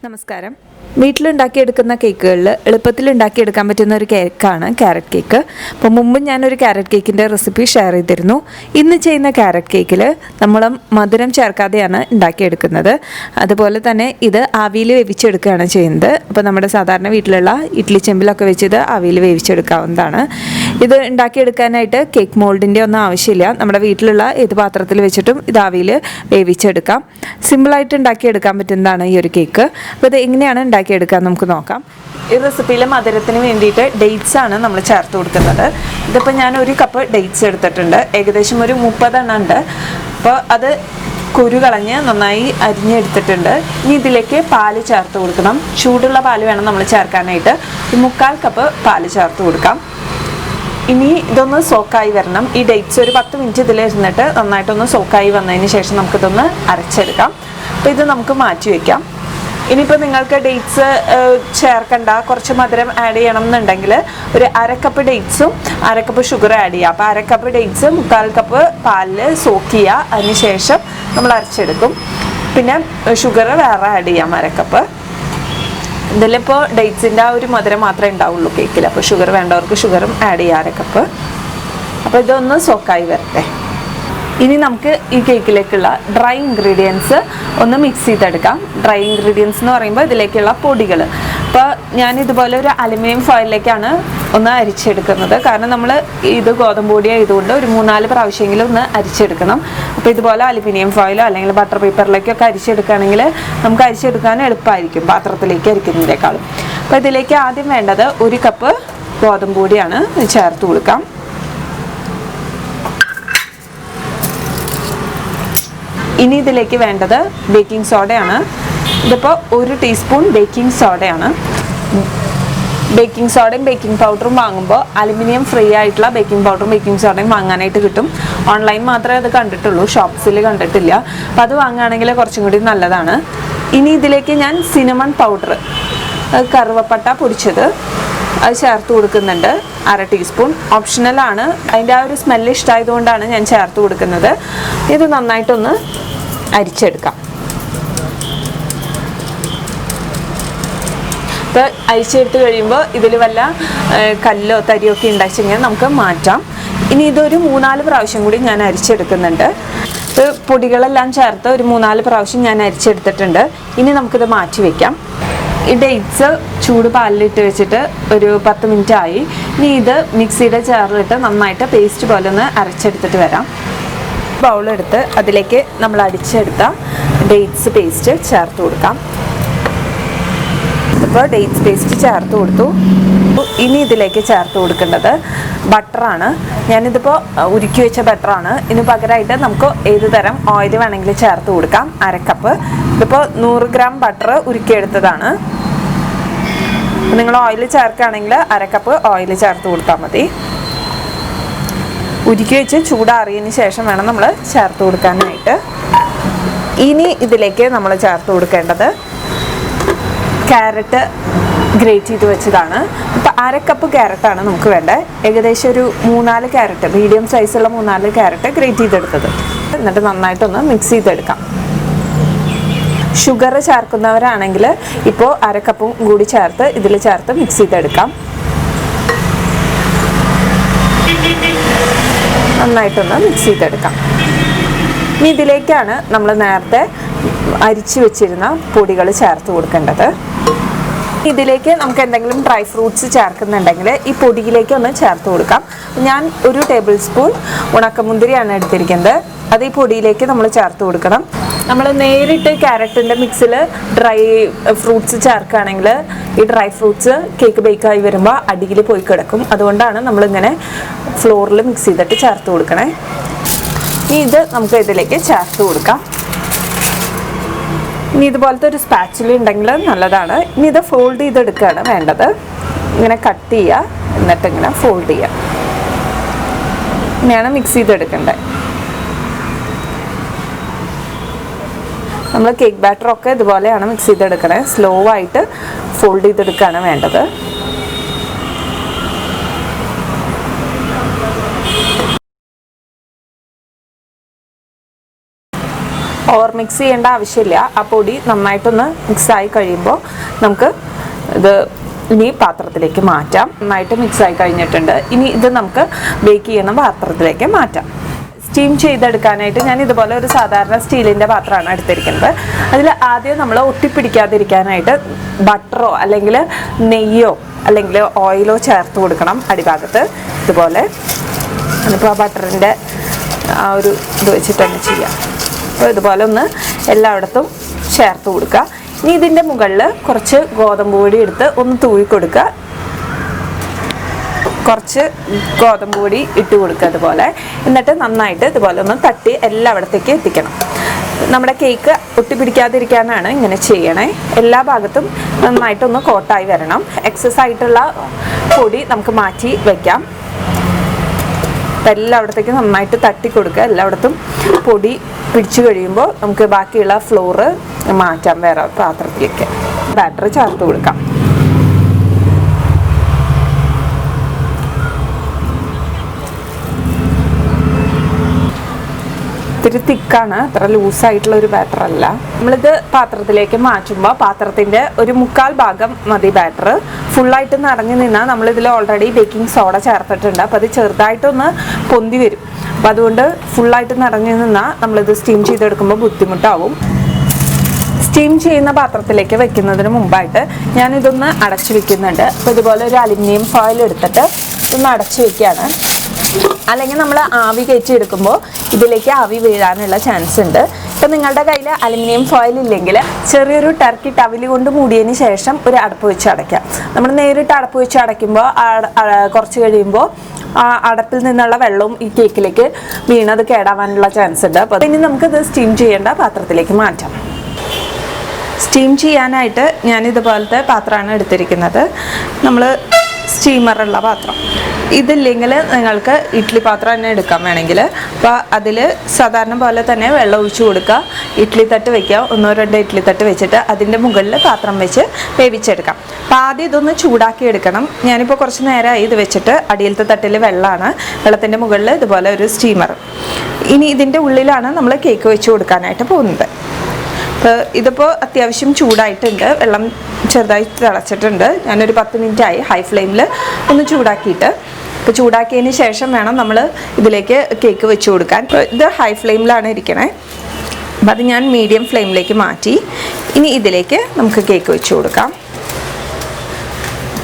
നമസ്കാരം. വീട്ടിലുണ്ടാക്കിയെടുക്കുന്ന കേക്കുകളിൽ എളുപ്പത്തിൽ ഉണ്ടാക്കിയെടുക്കാൻ പറ്റുന്ന ഒരു കേക്കാണ് ക്യാരറ്റ് കേക്ക്. അപ്പോൾ മുമ്പ് ഞാനൊരു ക്യാരറ്റ് കേക്കിൻ്റെ റെസിപ്പി ഷെയർ ചെയ്തിരുന്നു. ഇന്ന് ചെയ്യുന്ന ക്യാരറ്റ് കേക്കിൽ നമ്മൾ മധുരം ചേർക്കാതെയാണ് ഉണ്ടാക്കിയെടുക്കുന്നത്. അതുപോലെ തന്നെ ഇത് ആവിയിൽ വേവിച്ചെടുക്കുകയാണ് ചെയ്യുന്നത്. അപ്പോൾ നമ്മുടെ സാധാരണ വീട്ടിലുള്ള ഇഡ്ഡലി ചെമ്പിലൊക്കെ വെച്ച് ഇത് ആവിയിൽ വേവിച്ചെടുക്കാവുന്നതാണ്. ഇത് ഉണ്ടാക്കിയെടുക്കാനായിട്ട് കേക്ക് മോൾഡിൻ്റെ ഒന്നും ആവശ്യമില്ല. നമ്മുടെ വീട്ടിലുള്ള ഏത് പാത്രത്തിൽ വെച്ചിട്ടും ഇത് ആവിയിൽ വേവിച്ചെടുക്കാം. സിമ്പിളായിട്ട് ഉണ്ടാക്കിയെടുക്കാൻ പറ്റുന്നതാണ് ഈ ഒരു കേക്ക്. അപ്പോൾ ഇത് എങ്ങനെയാണ് ഉണ്ടാക്കിയെടുക്കാൻ നമുക്ക് നോക്കാം. ഈ റെസിപ്പിയിൽ മധുരത്തിന് വേണ്ടിയിട്ട് ഡേറ്റ്സ് ആണ് നമ്മൾ ചേർത്ത് കൊടുക്കുന്നത്. ഇതിപ്പോൾ ഞാൻ ഒരു കപ്പ് ഡേറ്റ്സ് എടുത്തിട്ടുണ്ട്. ഏകദേശം ഒരു 30 എണ്ണം ഉണ്ട്. അപ്പോൾ അത് കുരു കളഞ്ഞ് നന്നായി അരിഞ്ഞെടുത്തിട്ടുണ്ട്. ഇനി ഇതിലേക്ക് പാല് ചേർത്ത് കൊടുക്കണം. ചൂടുള്ള പാല് വേണം നമ്മൾ ചേർക്കാനായിട്ട്. 1/4 കപ്പ് പാല് ചേർത്ത് കൊടുക്കാം. ഇനി ഇതൊന്ന് സോക്കായി വരണം. ഈ ഡേറ്റ്സ് ഒരു 10 മിനിറ്റ് ഇതിലിരുന്നിട്ട് നന്നായിട്ടൊന്ന് സോക്കായി വന്നതിന് ശേഷം നമുക്കിതൊന്ന് അരച്ചെടുക്കാം. അപ്പോൾ ഇത് നമുക്ക് മാറ്റി വയ്ക്കാം. ഇനിയിപ്പോൾ നിങ്ങൾക്ക് ഡേറ്റ്സ് ചേർക്കണ്ട, കുറച്ച് മധുരം ആഡ് ചെയ്യണം എന്നുണ്ടെങ്കിൽ ഒരു 1/2 കപ്പ് ഡേറ്റ്സും 1/2 കപ്പ് ഷുഗർ ആഡ് ചെയ്യുക. അപ്പോൾ 1/2 കപ്പ് ഡേറ്റ്സ് 1/4 കപ്പ് പാലിൽ സോക്ക് ചെയ്യുക. അതിന് ശേഷം നമ്മൾ അരച്ചെടുക്കും. പിന്നെ ഷുഗർ വേറെ ആഡ് ചെയ്യാം 1/2 കപ്പ്. ഇതിലിപ്പോൾ ഡേറ്റ്സിൻ്റെ ആ ഒരു മധുരം മാത്രമേ ഉണ്ടാവുള്ളൂ കേക്കിൽ. അപ്പോൾ ഷുഗർ വേണ്ടവർക്ക് ഷുഗറും ആഡ് ചെയ്യാം 1/2 കപ്പ്. അപ്പോൾ ഇതൊന്ന് സോക്കായി വരട്ടെ. ഇനി നമുക്ക് ഈ കേക്കിലേക്കുള്ള ഡ്രൈ ഇൻഗ്രീഡിയൻസ് ഒന്ന് മിക്സ് ചെയ്തെടുക്കാം. ഡ്രൈ ഇൻഗ്രീഡിയൻസ് എന്ന് പറയുമ്പോൾ ഇതിലേക്കുള്ള പൊടികൾ. അപ്പോൾ ഞാൻ ഇതുപോലെ ഒരു അലുമിനിയം ഫോയിലേക്കാണ് ഒന്ന് അരിച്ചെടുക്കുന്നത്. കാരണം നമ്മൾ ഇത് ഗോതമ്പ് പൊടി ആയതുകൊണ്ട് ഒരു 3-4 പ്രാവശ്യമെങ്കിലും ഒന്ന് അരിച്ചെടുക്കണം. അപ്പോൾ ഇതുപോലെ അലുമിനിയം ഫോയിലോ അല്ലെങ്കിൽ ബട്ടർ പേപ്പറിലേക്കൊക്കെ അരിച്ചെടുക്കുകയാണെങ്കിൽ നമുക്ക് അരിച്ചെടുക്കാൻ എളുപ്പമായിരിക്കും പാത്രത്തിലേക്ക് അരിക്കുന്നതിനേക്കാളും. അപ്പോൾ ഇതിലേക്ക് ആദ്യം വേണ്ടത് 1 കപ്പ് ഗോതമ്പ് പൊടിയാണ് ചേർത്ത് കൊടുക്കാം. ഇനി ഇതിലേക്ക് വേണ്ടത് ബേക്കിംഗ് സോഡയാണ്. ഇതിപ്പോൾ 1 ടീസ്പൂൺ ബേക്കിംഗ് സോഡയാണ്. ബേക്കിംഗ് സോഡയും ബേക്കിംഗ് പൗഡറും വാങ്ങുമ്പോൾ അലുമിനിയം ഫ്രീ ആയിട്ടുള്ള ബേക്കിംഗ് പൗഡറും ബേക്കിംഗ് സോഡയും വാങ്ങാനായിട്ട് കിട്ടും. ഓൺലൈൻ മാത്രമേ അത് കണ്ടിട്ടുള്ളൂ, ഷോപ്സിൽ കണ്ടിട്ടില്ല. അപ്പോൾ അത് വാങ്ങുകയാണെങ്കിൽ കുറച്ചും കൂടി നല്ലതാണ്. ഇനി ഇതിലേക്ക് ഞാൻ സിനമൺ പൗഡർ, കറുവപ്പട്ട പൊടിച്ചത്, അത് ചേർത്ത് കൊടുക്കുന്നുണ്ട്. 1/2 ടീസ്പൂൺ. ഓപ്ഷണലാണ്. അതിൻ്റെ ആ ഒരു സ്മെല്ല് ഇഷ്ടമായതുകൊണ്ടാണ് ഞാൻ ചേർത്ത് കൊടുക്കുന്നത്. ഇത് നന്നായിട്ടൊന്ന് അരിച്ചെടുക്കാം. ഇപ്പോൾ അരിച്ചെടുത്ത് കഴിയുമ്പോൾ ഇതിൽ വല്ല കല്ലോ തരിയോ ഒക്കെ ഉണ്ടാക്കിച്ചെങ്കിൽ നമുക്ക് മാറ്റാം. ഇനി ഇതൊരു 3-4 പ്രാവശ്യം കൂടി ഞാൻ അരിച്ചെടുക്കുന്നുണ്ട്. ഇപ്പോൾ പൊടികളെല്ലാം ചേർത്ത് ഒരു 3-4 പ്രാവശ്യം ഞാൻ അരിച്ചെടുത്തിട്ടുണ്ട്. ഇനി നമുക്കിത് മാറ്റി വയ്ക്കാം. ഈ ഡേറ്റ്സ് ചൂട് പാലിലിട്ട് വെച്ചിട്ട് ഒരു 10 മിനിറ്റ് ആയി. ഇനി ഇത് മിക്സിയുടെ ജാറിലിട്ട് നന്നായിട്ട് പേസ്റ്റ് പോലെ ഒന്ന് അരച്ചെടുത്തിട്ട് വരാം. ബൗളെടുത്ത് അതിലേക്ക് നമ്മൾ അടിച്ചെടുത്ത ഡേറ്റ്സ് പേസ്റ്റ് ചേർത്ത് കൊടുക്കാം. ഇപ്പോൾ ഡേറ്റ്സ് പേസ്റ്റ് ചേർത്ത് കൊടുത്തു. ഇനി ഇതിലേക്ക് ചേർത്ത് കൊടുക്കേണ്ടത് ബട്ടറാണ്. ഞാനിതിപ്പോൾ ഉരുക്കി വെച്ച ബട്ടറാണ്. ഇതിന് പകരമായിട്ട് നമുക്ക് ഏത് തരം ഓയിൽ വേണമെങ്കിലും ചേർത്ത് കൊടുക്കാം. 1/2 കപ്പ്. ഇതിപ്പോൾ 100 ഗ്രാം ബട്ടർ ഉരുക്കിയെടുത്തതാണ്. നിങ്ങൾ ഓയിൽ ചേർക്കുകയാണെങ്കിൽ 1/2 കപ്പ് ഓയിൽ ചേർത്ത് കൊടുത്താൽ മതി. ഉരുക്കി വെച്ച് ചൂടാറിയതിന് ശേഷം വേണം നമ്മൾ ചേർത്ത് കൊടുക്കാനായിട്ട്. ഇനി ഇതിലേക്ക് നമ്മൾ ചേർത്ത് കൊടുക്കേണ്ടത് ക്യാരറ്റ് ഗ്രേറ്റ് ചെയ്ത് വെച്ചതാണ്. ഇപ്പോൾ 1/2 കപ്പ് ക്യാരറ്റാണ് നമുക്ക് വേണ്ടത്. ഏകദേശം ഒരു 3-4 ക്യാരറ്റ്, മീഡിയം സൈസുള്ള 3-4 ക്യാരറ്റ് ഗ്രേറ്റ് ചെയ്തെടുത്തത്. എന്നിട്ട് നന്നായിട്ടൊന്ന് മിക്സ് ചെയ്തെടുക്കാം. ഷുഗർ ചേർക്കുന്നവരാണെങ്കിൽ ഇപ്പോൾ 1/2 കപ്പും കൂടി ചേർത്ത് ഇതിൽ ചേർത്ത് മിക്സ് ചെയ്തെടുക്കാം. നന്നായിട്ടൊന്ന് മിക്സ് ചെയ്തെടുക്കാം. ഇനി ഇതിലേക്കാണ് നമ്മൾ നേരത്തെ അരിച്ചു വെച്ചിരുന്ന പൊടികൾ ചേർത്ത് കൊടുക്കേണ്ടത്. ഇതിലേക്ക് നമുക്ക് എന്തെങ്കിലും ഡ്രൈ ഫ്രൂട്ട്സ് ചേർക്കുന്നുണ്ടെങ്കിൽ ഈ പൊടിയിലേക്ക് ഒന്ന് ചേർത്ത് കൊടുക്കാം. ഞാൻ 1 ടേബിൾ സ്പൂൺ ഉണക്കമുന്തിരിയാണ് എടുത്തിരിക്കുന്നത്. അത് ഈ പൊടിയിലേക്ക് നമ്മൾ ചേർത്ത് കൊടുക്കണം. നമ്മൾ നേരിട്ട് ക്യാരറ്റിൻ്റെ മിക്സിൽ ഡ്രൈ ഫ്രൂട്ട്സ് ചേർക്കുകയാണെങ്കിൽ ഈ ഡ്രൈ ഫ്രൂട്ട്സ് കേക്ക് ബേക്കായി വരുമ്പോൾ അടിയിൽ പോയി കിടക്കും. അതുകൊണ്ടാണ് നമ്മളിങ്ങനെ ഫ്ലോറിൽ മിക്സ് ചെയ്തിട്ട് ചേർത്ത് കൊടുക്കണേ. ഇനി ഇത് നമുക്ക് ഇതിലേക്ക് ചേർത്ത് കൊടുക്കാം. ഇനി ഇതുപോലത്തെ ഒരു സ്പാച്ചില ഉണ്ടെങ്കിൽ നല്ലതാണ്. ഇനി ഇത് ഫോൾഡ് ചെയ്തെടുക്കുകയാണ് വേണ്ടത്. ഇങ്ങനെ കട്ട് ചെയ്യുക, എന്നിട്ട് ഇങ്ങനെ ഫോൾഡ് ചെയ്യുക. ഇങ്ങനെയാണ് മിക്സ് ചെയ്തെടുക്കേണ്ടത്. നമ്മൾ കേക്ക് ബാറ്ററൊക്കെ ഇതുപോലെയാണ് മിക്സ് ചെയ്തെടുക്കണേ. സ്ലോ ആയിട്ട് ഫോൾഡ് ചെയ്തെടുക്കുകയാണ് വേണ്ടത്. ഓവർ മിക്സ് ചെയ്യേണ്ട ആവശ്യമില്ല. ആ പൊടി നന്നായിട്ടൊന്ന് മിക്സായി കഴിയുമ്പോൾ നമുക്ക് ഇത് ഇനി പാത്രത്തിലേക്ക് മാറ്റാം. നന്നായിട്ട് മിക്സായി കഴിഞ്ഞിട്ടുണ്ട്. ഇനി ഇത് നമുക്ക് ബേക്ക് ചെയ്യുന്ന പാത്രത്തിലേക്ക് മാറ്റാം. സ്റ്റീം ചെയ്തെടുക്കാനായിട്ട് ഞാൻ ഇതുപോലെ ഒരു സാധാരണ സ്റ്റീലിൻ്റെ പാത്രമാണ് എടുത്തിരിക്കുന്നത്. അതിൽ ആദ്യം നമ്മൾ ഒട്ടിപ്പിടിക്കാതിരിക്കാനായിട്ട് ബട്ടറോ അല്ലെങ്കിൽ നെയ്യോ അല്ലെങ്കിൽ ഓയിലോ ചേർത്ത് കൊടുക്കണം അടിഭാഗത്ത്. ഇതുപോലെ ഇപ്പോൾ ആ ബട്ടറിൻ്റെ ആ ഒരു ഇത് വെച്ചിട്ട് തന്നെ ചെയ്യാം. അപ്പോൾ ഇതുപോലെ ഒന്ന് എല്ലായിടത്തും ചേർത്ത് കൊടുക്കുക. ഇനി ഇതിൻ്റെ മുകളിൽ കുറച്ച് ഗോതമ്പ് പൊടി എടുത്ത് ഒന്ന് തൂവി കൊടുക്കുക. കുറച്ച് ഗോതമ്പ് പൊടി ഇട്ട് കൊടുക്കുക ഇതുപോലെ. എന്നിട്ട് നന്നായിട്ട് ഇതുപോലെ ഒന്ന് തട്ടി എല്ലായിടത്തേക്ക് എത്തിക്കണം. നമ്മുടെ കേക്ക് ഒട്ടിപ്പിടിക്കാതിരിക്കാനാണ് ഇങ്ങനെ ചെയ്യണേ. എല്ലാ ഭാഗത്തും നന്നായിട്ടൊന്ന് കോട്ടായി വരണം. എക്സസ് ആയിട്ടുള്ള പൊടി നമുക്ക് മാറ്റി വയ്ക്കാം. എല്ലായിടത്തേക്കും നന്നായിട്ട് തട്ടി കൊടുക്കുക. എല്ലായിടത്തും പൊടി പിടിച്ചു കഴിയുമ്പോൾ നമുക്ക് ബാക്കിയുള്ള ഫ്ലോറ് മാറ്റാം വേറെ പാത്രത്തിലേക്ക്. ബാറ്റർ ചേർത്ത് കൊടുക്കാം. ഇത്തിരി തിക്കാണ്, അത്ര ലൂസായിട്ടുള്ള ഒരു ബാറ്റർ അല്ല. നമ്മളിത് പാത്രത്തിലേക്ക് മാറ്റുമ്പോൾ പാത്രത്തിൻ്റെ ഒരു 1/4 ഭാഗം മതി ബാറ്റർ. ഫുള്ളായിട്ട് നിറഞ്ഞു നിന്നാൽ നമ്മളിതിൽ ഓൾറെഡി ബേക്കിംഗ് സോഡ ചേർത്തിട്ടുണ്ട്. അപ്പോൾ അത് ചെറുതായിട്ടൊന്ന് പൊന്തി വരും. അപ്പോൾ അതുകൊണ്ട് ഫുള്ളായിട്ട് നിറഞ്ഞു നിന്നാൽ നമ്മളിത് സ്റ്റീം ചെയ്തെടുക്കുമ്പോൾ ബുദ്ധിമുട്ടാവും. സ്റ്റീം ചെയ്യുന്ന പാത്രത്തിലേക്ക് വെക്കുന്നതിന് മുമ്പായിട്ട് ഞാനിതൊന്ന് അടച്ചു വെക്കുന്നുണ്ട്. അപ്പോൾ ഇതുപോലെ ഒരു അലുമിനിയം ഫോയിൽ എടുത്തിട്ട് ഇതൊന്ന് അടച്ചു വെക്കുകയാണ്. അല്ലെങ്കിൽ നമ്മൾ ആവി കയറ്റി എടുക്കുമ്പോൾ ഇതിലേക്ക് ആവി വീഴാനുള്ള ചാൻസ് ഉണ്ട്. ഇപ്പം നിങ്ങളുടെ കയ്യിൽ അലുമിനിയം ഫോയിൽ ഇല്ലെങ്കിൽ ചെറിയൊരു ടർക്കി ടവൽ കൊണ്ട് മൂടിയതിന് ശേഷം ഒരു അടപ്പ് വെച്ച് അടയ്ക്കാം. നമ്മൾ നേരിട്ട് അടപ്പ് വെച്ച് അടയ്ക്കുമ്പോൾ കുറച്ച് കഴിയുമ്പോൾ ആ അടപ്പിൽ നിന്നുള്ള വെള്ളവും ഈ കേക്കിലേക്ക് വീണത് കേടാവാനുള്ള ചാൻസ് ഉണ്ട്. അപ്പോൾ ഇനി നമുക്കിത് സ്റ്റീം ചെയ്യേണ്ട പാത്രത്തിലേക്ക് മാറ്റാം. സ്റ്റീം ചെയ്യാനായിട്ട് ഞാനിതുപോലത്തെ പാത്രമാണ് എടുത്തിരിക്കുന്നത്. നമ്മൾ സ്റ്റീമറുള്ള പാത്രം. ഇതില്ലെങ്കിൽ നിങ്ങൾക്ക് ഇഡ്ഡലി പാത്രം തന്നെ എടുക്കാം വേണമെങ്കിൽ. അപ്പോൾ അതിൽ സാധാരണ പോലെ തന്നെ വെള്ളം ഒഴിച്ചു കൊടുക്കുക. ഇഡ്ഡലി തട്ട് വയ്ക്കുക. 1-2 ഇഡ്ഡലി തട്ട് വെച്ചിട്ട് അതിൻ്റെ മുകളിൽ പാത്രം വെച്ച് വേവിച്ചെടുക്കാം. അപ്പോൾ ആദ്യം ഇതൊന്ന് ചൂടാക്കി എടുക്കണം. ഞാനിപ്പോൾ കുറച്ച് നേരമായി ഇത് വെച്ചിട്ട്. അടിയിലത്തെ തട്ടിൽ വെള്ളമാണ്, വെള്ളത്തിൻ്റെ മുകളിൽ ഇതുപോലെ ഒരു സ്റ്റീമർ. ഇനി ഇതിൻ്റെ ഉള്ളിലാണ് നമ്മൾ കേക്ക് വെച്ച് കൊടുക്കാനായിട്ട് പോകുന്നത്. അപ്പോൾ ഇതിപ്പോൾ അത്യാവശ്യം ചൂടായിട്ടുണ്ട്. വെള്ളം ചെറുതായി തിളച്ചിട്ടുണ്ട്. ഞാനൊരു 10 മിനിറ്റായി ഹൈ ഫ്ലെയിമിൽ ഒന്ന് ചൂടാക്കിയിട്ട്. അപ്പോൾ ചൂടാക്കിയതിന് ശേഷം വേണം നമ്മൾ ഇതിലേക്ക് കേക്ക് വെച്ച് കൊടുക്കാൻ. ഇത് ഹൈ ഫ്ലെയിമിലാണ് ഇരിക്കണേ. അപ്പോൾ അത് ഞാൻ മീഡിയം ഫ്ലെയിമിലേക്ക് മാറ്റി. ഇനി ഇതിലേക്ക് നമുക്ക് കേക്ക് വെച്ച് കൊടുക്കാം.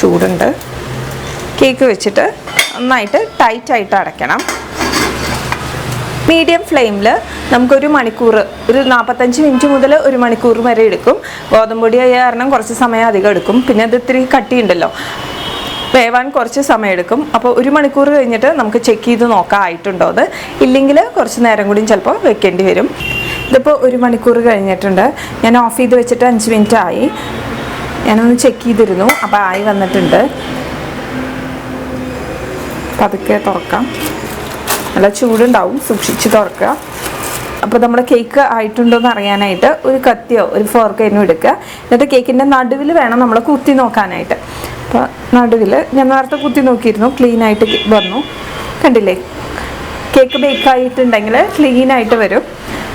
ചൂടുണ്ട്. കേക്ക് വെച്ചിട്ട് നന്നായിട്ട് ടൈറ്റായിട്ട് അടയ്ക്കണം. മീഡിയം ഫ്ലെയിമിൽ നമുക്കൊരു മണിക്കൂർ, ഒരു 45 മിനിറ്റ് മുതൽ 1 മണിക്കൂർ വരെ എടുക്കും. ഗോതമ്പ് പൊടി ആയ കാരണം കുറച്ച് സമയം അധികം എടുക്കും. പിന്നെ അത് ഇത്തിരി കട്ടിയുണ്ടല്ലോ, വേവാൻ കുറച്ച് സമയം എടുക്കും. അപ്പോൾ 1 മണിക്കൂർ കഴിഞ്ഞിട്ട് നമുക്ക് ചെക്ക് ചെയ്ത് നോക്കാം ആയിട്ടുണ്ടോ അത്. ഇല്ലെങ്കിൽ കുറച്ച് നേരം കൂടി ചിലപ്പോൾ വെക്കേണ്ടി വരും. ഇതിപ്പോൾ 1 മണിക്കൂർ കഴിഞ്ഞിട്ടുണ്ട്. ഞാൻ ഓഫ് ചെയ്ത് വെച്ചിട്ട് 5 മിനിറ്റ് ആയി. ഞാനൊന്ന് ചെക്ക് ചെയ്തിരുന്നു. അപ്പോൾ ആയി വന്നിട്ടുണ്ട്. പതുക്കെ തുറക്കാം. നല്ല ചൂടുണ്ടാവും, സൂക്ഷിച്ച് തുറക്കുക. അപ്പോൾ നമ്മുടെ കേക്ക് ആയിട്ടുണ്ടോ എന്ന് അറിയാനായിട്ട് ഒരു കത്തിയോ ഒരു ഫോർക്കോ എടുക്കുക. എന്നിട്ട് കേക്കിൻ്റെ നടുവിൽ വേണം നമ്മൾ കുത്തി നോക്കാനായിട്ട്. അപ്പോൾ നടുവിൽ ഞാൻ നേരത്തെ കുത്തി നോക്കിയിരുന്നു, ക്ലീനായിട്ട് വന്നു. കണ്ടില്ലേ, കേക്ക് ബേക്കായിട്ടുണ്ടെങ്കിൽ ക്ലീനായിട്ട് വരും.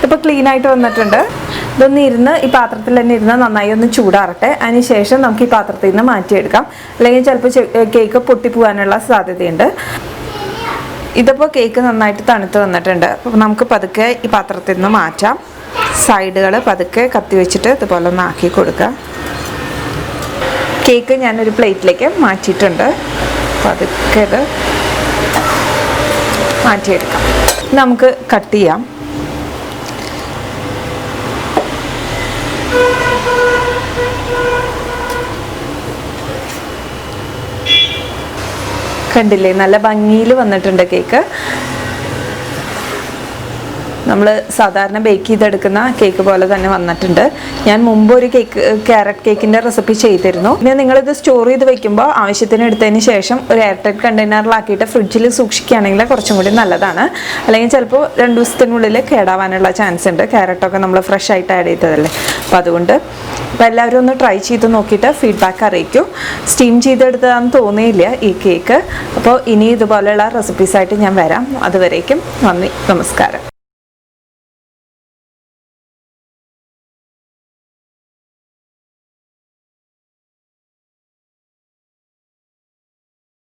ഇപ്പോൾ ക്ലീനായിട്ട് വന്നിട്ടുണ്ട്. ഇതൊന്ന് ഇരുന്ന് ഈ പാത്രത്തിൽ തന്നെ ഇരുന്ന് നന്നായി ഒന്ന് ചൂടാറട്ടെ. അതിന് ശേഷം നമുക്ക് ഈ പാത്രത്തിൽ നിന്ന് മാറ്റിയെടുക്കാം. അല്ലെങ്കിൽ ചിലപ്പോൾ കേക്ക് പൊട്ടിപ്പോകാനുള്ള സാധ്യതയുണ്ട്. ഇതിപ്പോൾ കേക്ക് നന്നായിട്ട് തണുത്ത് വന്നിട്ടുണ്ട്. അപ്പോൾ നമുക്ക് പതുക്കെ ഈ പാത്രത്തിൽ നിന്ന് മാറ്റാം. സൈഡുകൾ പതുക്കെ കത്തി വെച്ചിട്ട് ഇതുപോലെ ഒന്ന് ആക്കി കൊടുക്കുക. കേക്ക് ഞാനൊരു പ്ലേറ്റിലേക്ക് മാറ്റിയിട്ടുണ്ട്. പതുക്കെ ഇത് മാറ്റിയെടുക്കാം. നമുക്ക് കട്ട് ചെയ്യാം. കണ്ടില്ലേ, നല്ല ഭംഗിയിൽ വന്നിട്ടുണ്ട് കേക്ക്. നമ്മൾ സാധാരണ ബേക്ക് ചെയ്തെടുക്കുന്ന കേക്ക് പോലെ തന്നെ വന്നിട്ടുണ്ട്. ഞാൻ മുമ്പ് ഒരു ക്യാരറ്റ് കേക്കിൻ്റെ റെസിപ്പി ചെയ്തിരുന്നു. പിന്നെ നിങ്ങളിത് സ്റ്റോർ ചെയ്ത് വെക്കുമ്പോൾ ആവശ്യത്തിന് എടുത്തതിന് ശേഷം ഒരു എയർ ടൈറ്റ് കണ്ടെയ്നറിലാക്കിയിട്ട് ഫ്രിഡ്ജിൽ സൂക്ഷിക്കുകയാണെങ്കിൽ കുറച്ചും കൂടി നല്ലതാണ്. അല്ലെങ്കിൽ ചിലപ്പോൾ 2 ദിവസത്തിനുള്ളിൽ കേടാവാനുള്ള ചാൻസ് ഉണ്ട്. ക്യാരറ്റൊക്കെ നമ്മൾ ഫ്രഷ് ആയിട്ട് ആഡ് ചെയ്തതല്ലേ. അപ്പോൾ അതുകൊണ്ട് അപ്പോൾ എല്ലാവരും ഒന്ന് ട്രൈ ചെയ്ത് നോക്കിയിട്ട് ഫീഡ്ബാക്ക് അറിയിക്കും. സ്റ്റീം ചെയ്തെടുത്തതാണെന്ന് തോന്നിയില്ല ഈ കേക്ക്. അപ്പോൾ ഇനി ഇതുപോലെയുള്ള റെസിപ്പീസായിട്ട് ഞാൻ വരാം. അതുവരേക്കും നന്ദി, നമസ്കാരം.